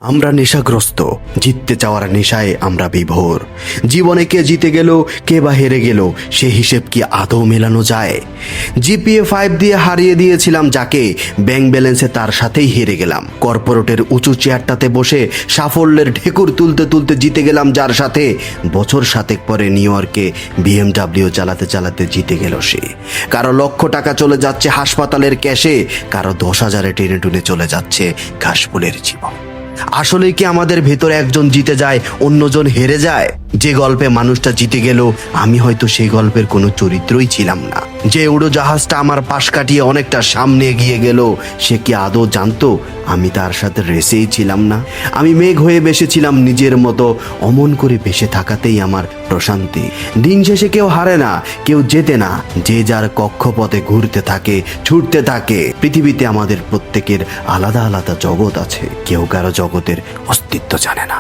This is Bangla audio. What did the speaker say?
আমরা নেশাগ্রস্ত, জিততে চাওয়ার নেশায় আমরা বিভোর। জীবনে কে জিতে গেল, কে বা হেরে গেল, সে হিসেব কি আদৌ মেলানো যায়? জিপিএ 5 দিয়ে হারিয়ে দিয়েছিলাম যাকে, ব্যাংক ব্যালেন্সে তার সাথেই হেরে গেলাম। কর্পোরেটের উঁচু চেয়ারটাতে বসে সাফল্যের ঢেকুর তুলতে তুলতে জিতে গেলাম যার সাথে, বছর 7 পরে নিউ ইয়র্কে BMW চালাতে চালাতে জিতে গেল সে। কারো লক্ষ টাকা চলে যাচ্ছে হাসপাতালের ক্যাশে, কারো 10,000-এ টেনে টুনে চলে যাচ্ছে ঘাসফুলের জীবন। আসলে কি আমাদের ভেতরে একজন জিতে যায়, অন্যজন হেরে যায়? যে গল্পে মানুষটা জিতে গেল, আমি হয়তো সেই গল্পের কোনো চরিত্রই ছিলাম না। যে উড়োজাহাজটা আমার পাশ কাটিয়ে অনেকটা সামনে এগিয়ে গেল, সে কি আদৌ জানতো আমি তার সাথে রেসেই ছিলাম না? আমি মেঘ হয়ে বেসেছিলাম নিজের মতো, অমন করে বেসে থাকাতেই আমার প্রশান্তি। দিন শেষে কেউ হারে না, কেউ জেতে না, যে যার কক্ষপথে ঘুরতে থাকে, ছুটতে থাকে। পৃথিবীতে আমাদের প্রত্যেকের আলাদা আলাদা জগৎ আছে, কেউ কারো জগতের অস্তিত্ব জানে না।